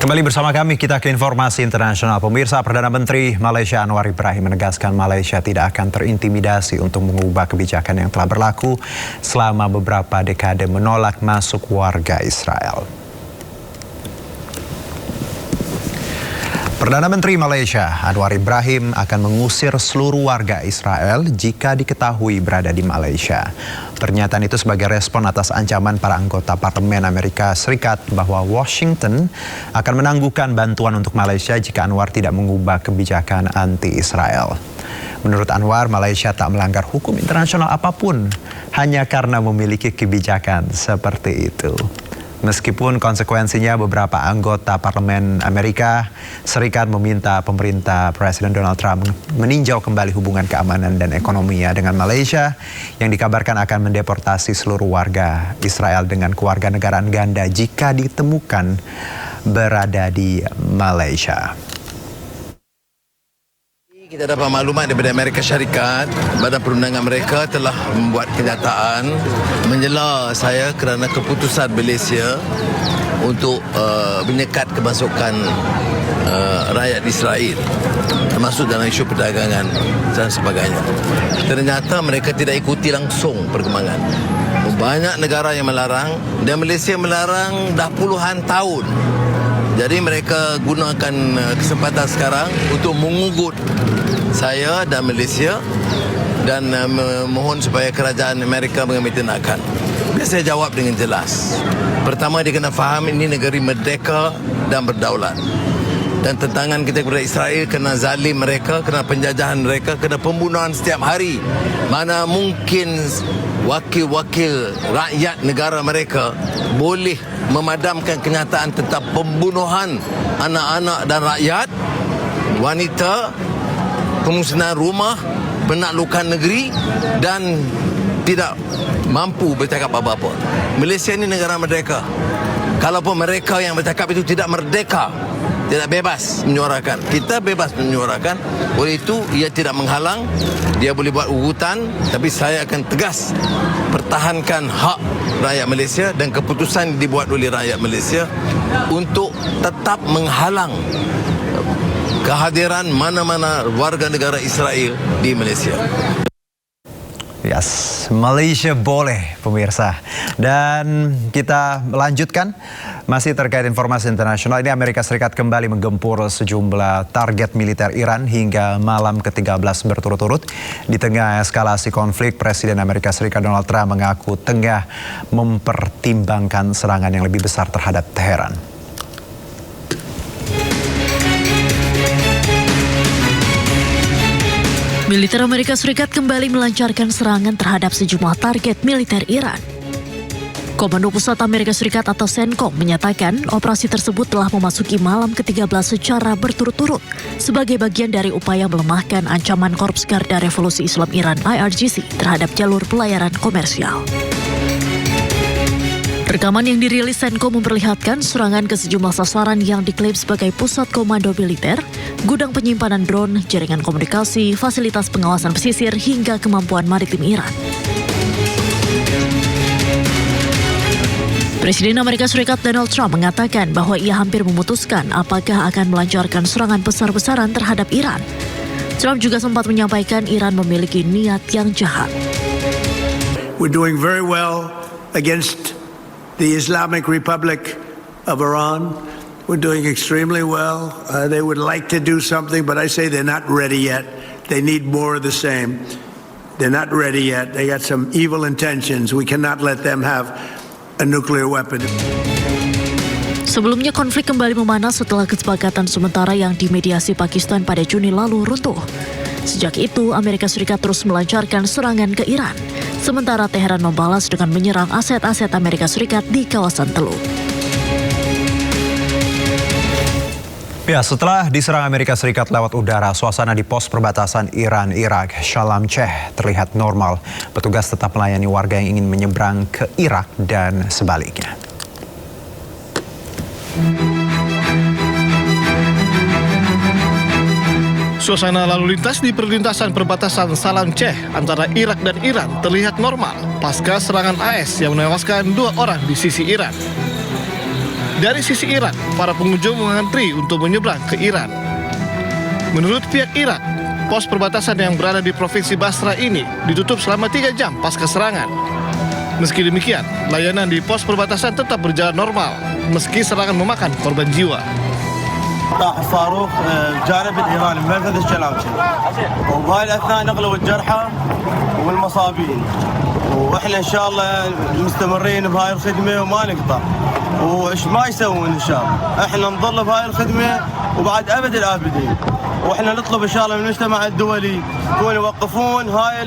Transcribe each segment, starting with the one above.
Kembali bersama kami, kita ke informasi internasional. Pemirsa, Perdana Menteri Malaysia Anwar Ibrahim menegaskan Malaysia tidak akan terintimidasi untuk mengubah kebijakan yang telah berlaku selama beberapa dekade menolak masuk warga Israel. Perdana Menteri Malaysia Anwar Ibrahim akan mengusir seluruh warga Israel jika diketahui berada di Malaysia. Pernyataan itu sebagai respon atas ancaman para anggota Parlemen Amerika Serikat bahwa Washington akan menangguhkan bantuan untuk Malaysia jika Anwar tidak mengubah kebijakan anti-Israel. Menurut Anwar, Malaysia tak melanggar hukum internasional apapun hanya karena memiliki kebijakan seperti itu. Meskipun konsekuensinya beberapa anggota Parlemen Amerika Serikat meminta pemerintah Presiden Donald Trump meninjau kembali hubungan keamanan dan ekonominya dengan Malaysia yang dikabarkan akan mendeportasi seluruh warga Israel dengan kewarganegaraan ganda jika ditemukan berada di Malaysia. Kita dapat maklumat daripada Amerika Syarikat, Badan Perundangan mereka telah membuat kenyataan menyela saya kerana keputusan Malaysia untuk menyekat kemasukan rakyat Israel, termasuk dalam isu perdagangan dan sebagainya. Ternyata mereka tidak ikuti langsung perkembangan. Banyak negara yang melarang dan Malaysia melarang dah puluhan tahun. Jadi mereka gunakan kesempatan sekarang untuk mengugut saya dan Malaysia dan memohon supaya kerajaan Amerika mengambil tindakan. Biar saya jawab dengan jelas. Pertama, dia kena faham ini negeri merdeka dan berdaulat. Dan tentangan kita kepada Israel kena zalim mereka, kena penjajahan mereka, kena pembunuhan setiap hari. Mana mungkin wakil-wakil rakyat negara mereka boleh memadamkan kenyataan tentang pembunuhan anak-anak dan rakyat, wanita, pemusnahan rumah, penaklukan negeri dan tidak mampu bercakap apa-apa. Malaysia ini negara merdeka. Kalaupun mereka yang bercakap itu tidak merdeka, tidak bebas menyuarakan. Kita bebas menyuarakan. Oleh itu, ia tidak menghalang. Dia boleh buat ugutan, tapi saya akan tegas pertahankan hak rakyat Malaysia dan keputusan dibuat oleh rakyat Malaysia untuk tetap menghalang kehadiran mana-mana warga negara Israel di Malaysia. Yes, Malaysia boleh, pemirsa. Dan kita lanjutkan masih terkait informasi internasional. Ini Amerika Serikat kembali menggempur sejumlah target militer Iran hingga malam ke-13 berturut-turut. Di tengah eskalasi konflik, Presiden Amerika Serikat Donald Trump mengaku tengah mempertimbangkan serangan yang lebih besar terhadap Teheran. Militer Amerika Serikat kembali melancarkan serangan terhadap sejumlah target militer Iran. Komando Pusat Amerika Serikat atau CENTCOM menyatakan operasi tersebut telah memasuki malam ke-13 secara berturut-turut sebagai bagian dari upaya melemahkan ancaman Korps Garda Revolusi Islam Iran IRGC terhadap jalur pelayaran komersial. Rekaman yang dirilis CENTCOM memperlihatkan serangan ke sejumlah sasaran yang diklaim sebagai pusat komando militer, gudang penyimpanan drone, jaringan komunikasi, fasilitas pengawasan pesisir, hingga kemampuan maritim Iran. Presiden Amerika Serikat Donald Trump mengatakan bahwa ia hampir memutuskan apakah akan melancarkan serangan besar-besaran terhadap Iran. Trump juga sempat menyampaikan Iran memiliki niat yang jahat. We're doing very well against the Islamic Republic of Iran. We're doing extremely well. They would like to do something, but I say they're not ready yet. They need more of the same. They're not ready yet. They got some evil intentions. We cannot let them have a nuclear weapon. Sebelumnya konflik kembali memanas setelah kesepakatan sementara yang dimediasi Pakistan pada Juni lalu runtuh. Sejak itu, Amerika Serikat terus melancarkan serangan ke Iran. Sementara Teheran membalas dengan menyerang aset-aset Amerika Serikat di kawasan Teluk. Ya, setelah diserang Amerika Serikat lewat udara, suasana di pos perbatasan Iran-Irak, Shalom Cheh, terlihat normal. Petugas tetap melayani warga yang ingin menyeberang ke Irak dan sebaliknya. Suasana lalu lintas di perlintasan perbatasan Shalom Cheh antara Irak dan Iran terlihat normal pasca serangan AS yang menewaskan 2 orang di sisi Iran. Dari sisi Irak, para pengunjung mengantri untuk menyeberang ke Iran. Menurut pihak Irak, pos perbatasan yang berada di Provinsi Basra ini ditutup selama 3 jam pasca serangan. Meski demikian, layanan di pos perbatasan tetap berjalan normal, meski serangan memakan korban jiwa. طاح الصاروخ الجانب الايراني منفذ الشلامشي وبهاي الاثناء نقلوا الجرحى والمصابين واحنا ان شاء الله مستمرين بهاي الخدمه وما نقطع وش ما يسوون ان شاء الله احنا نظل بهاي الخدمه وبعد ابد الابدين واحنا نطلب ان شاء الله من المجتمع الدولي يكونوا يوقفون هاي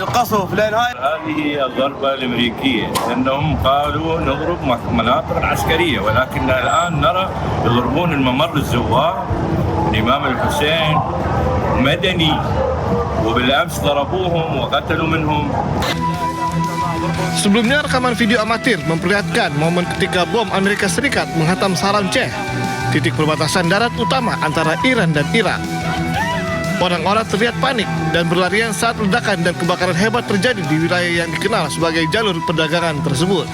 القصف لان هذه الضربة الأمريكية لأنهم قالوا نضرب مناطق عسكرية ولكن الآن نرى يضربون الممر الزوار الإمام الحسين مدني وبالأمس ضربوهم وقتلوا منهم. Sebelumnya, rekaman video amatir memperlihatkan momen ketika bom Amerika Serikat menghantam Salam Ceh, titik perbatasan darat utama antara Iran dan Irak. Orang-orang terlihat panik dan berlarian saat ledakan dan kebakaran hebat terjadi di wilayah yang dikenal sebagai jalur perdagangan tersebut.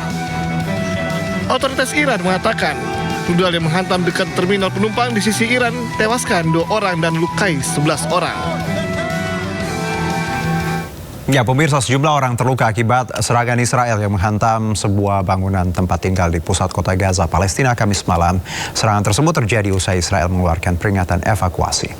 Otoritas Iran mengatakan, rudal yang menghantam dekat terminal penumpang di sisi Iran tewaskan 2 orang dan lukai 11 orang. Ya, pemirsa, sejumlah orang terluka akibat serangan Israel yang menghantam sebuah bangunan tempat tinggal di pusat kota Gaza, Palestina, Kamis malam. Serangan tersebut terjadi usai Israel mengeluarkan peringatan evakuasi.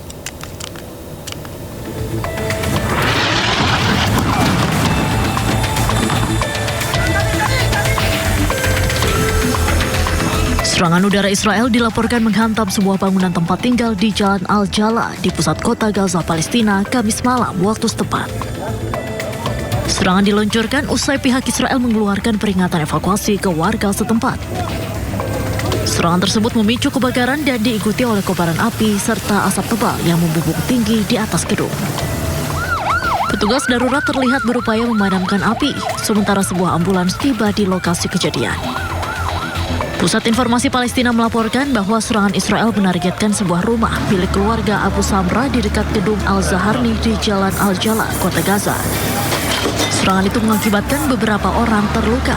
Serangan udara Israel dilaporkan menghantam sebuah bangunan tempat tinggal di Jalan Al-Jala di pusat kota Gaza, Palestina, Kamis malam waktu setempat. Serangan diluncurkan usai pihak Israel mengeluarkan peringatan evakuasi ke warga setempat. Serangan tersebut memicu kebakaran dan diikuti oleh kobaran api serta asap tebal yang membumbung tinggi di atas gedung. Petugas darurat terlihat berupaya memadamkan api, sementara sebuah ambulans tiba di lokasi kejadian. Pusat Informasi Palestina melaporkan bahwa serangan Israel menargetkan sebuah rumah milik keluarga Abu Samra di dekat gedung Al-Zaharni di Jalan Al-Jala, kota Gaza. Serangan itu mengakibatkan beberapa orang terluka.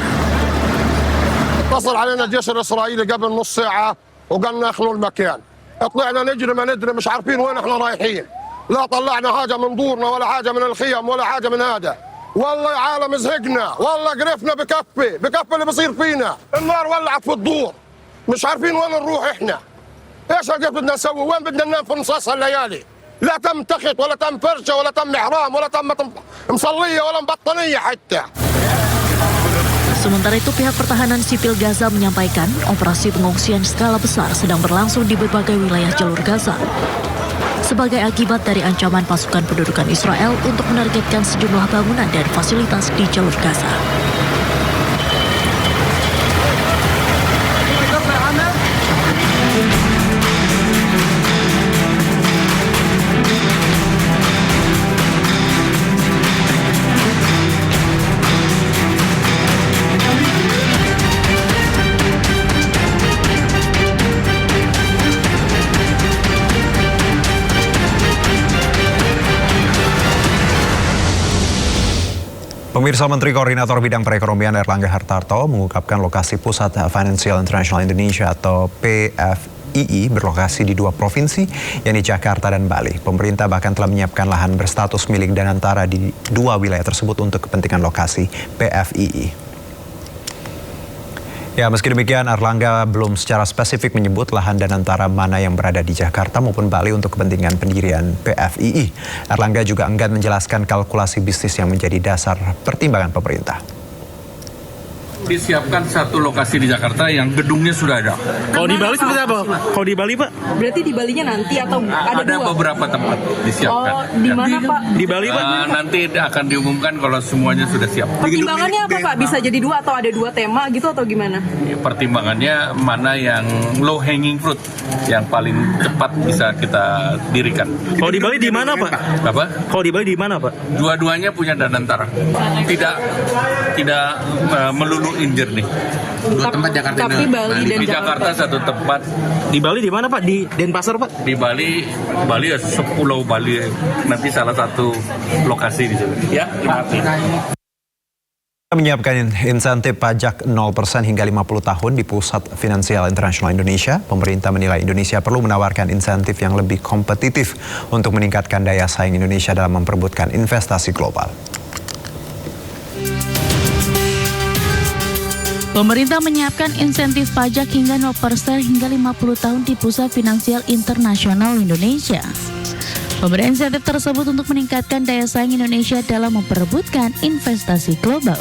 اتصل علينا الجيش الاسرائيلي قبل نص ساعه وقالنا اخلوا المكان. طلعنا نجري ما ندري مش عارفين وين احنا رايحين. لا طلعنا حاجه من دورنا ولا حاجه من الخيم ولا حاجه من هذا. والله يا عالم زهقنا، والله قرفنا بكفي اللي بصير فينا. النار ولعت في الدور. مش عارفين وين نروح احنا. ايش اللي بدنا نسوي؟ وين بدنا ننام في نصاص الليالي؟ لا تم تخت ولا تم فرشه ولا تم محرام ولا تم مصليه ولا مبطنيه حتى. Sementara itu, pihak pertahanan sipil Gaza menyampaikan operasi pengungsian skala besar sedang berlangsung di berbagai wilayah jalur Gaza sebagai akibat dari ancaman pasukan pendudukan Israel untuk menargetkan sejumlah bangunan dan fasilitas di jalur Gaza. Pemirsa, Menteri Koordinator Bidang Perekonomian Erlangga Hartarto mengungkapkan lokasi Pusat Financial International Indonesia atau PFII berlokasi di 2 provinsi, yakni Jakarta dan Bali. Pemerintah bahkan telah menyiapkan lahan berstatus milik Danantara di 2 wilayah tersebut untuk kepentingan lokasi PFII. Ya, meski demikian, Erlangga belum secara spesifik menyebut lahan Danantara mana yang berada di Jakarta maupun Bali untuk kepentingan pendirian PFII. Erlangga juga enggan menjelaskan kalkulasi bisnis yang menjadi dasar pertimbangan pemerintah. Disiapkan satu lokasi di Jakarta yang gedungnya sudah ada. Kalau di Bali seperti apa? Kalau di Bali, Pak? Berarti di Balinya nanti atau ada dua? Beberapa tempat disiapkan. Oh, di mana, Pak? Di Bali, Pak? Nanti akan diumumkan kalau semuanya sudah siap. Pertimbangannya apa, Pak? Bisa jadi 2 atau ada 2 tema gitu atau gimana? Pertimbangannya mana yang low hanging fruit, yang paling cepat bisa kita dirikan. Kalau di Bali di mana, Pak? Apa? Kalau di Bali di mana, Pak? Dua-duanya punya Danantara. Tidak melulu Injer nih. 2 tempat Jakarta. Tapi Bali dan di Jakarta 1 tempat. Di Bali di mana, Pak? Di Denpasar, Pak? Di Bali ya Pulau Bali, nanti salah satu lokasi di situ. Ya, terima kasih. Menyiapkan insentif pajak 0% hingga 50 tahun di Pusat Finansial Internasional Indonesia, pemerintah menilai Indonesia perlu menawarkan insentif yang lebih kompetitif untuk meningkatkan daya saing Indonesia dalam memperebutkan investasi global. Pemerintah menyiapkan insentif pajak hingga 0% hingga 50 tahun di Pusat Finansial Internasional Indonesia. Pemberian insentif tersebut untuk meningkatkan daya saing Indonesia dalam memperebutkan investasi global.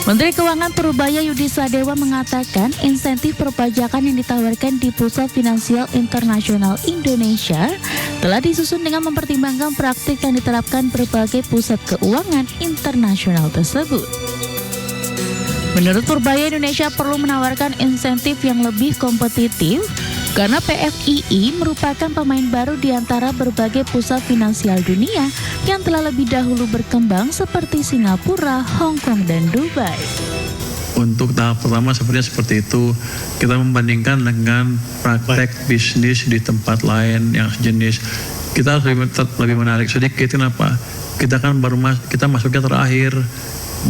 Menteri Keuangan Purbaya Yudi Sadewa mengatakan insentif perpajakan yang ditawarkan di Pusat Finansial Internasional Indonesia telah disusun dengan mempertimbangkan praktik yang diterapkan berbagai pusat keuangan internasional tersebut. Menurut Purbaya, Indonesia perlu menawarkan insentif yang lebih kompetitif karena PFII merupakan pemain baru di antara berbagai pusat finansial dunia yang telah lebih dahulu berkembang seperti Singapura, Hong Kong, dan Dubai. Untuk tahap pertama seperti itu, kita membandingkan dengan praktek bisnis di tempat lain yang sejenis. Kita harus lebih menarik sedikit. Kenapa? Kita kan kita masuknya terakhir.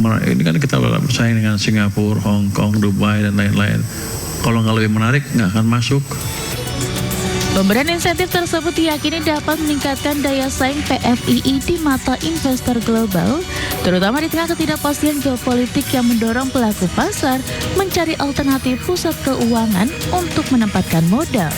Ini kan kita bersaing dengan Singapura, Hong Kong, Dubai, dan lain-lain. Kalau nggak lebih menarik, nggak akan masuk. Pemberian insentif tersebut diyakini dapat meningkatkan daya saing PFII di mata investor global, terutama di tengah ketidakpastian geopolitik yang mendorong pelaku pasar mencari alternatif pusat keuangan untuk menempatkan modal.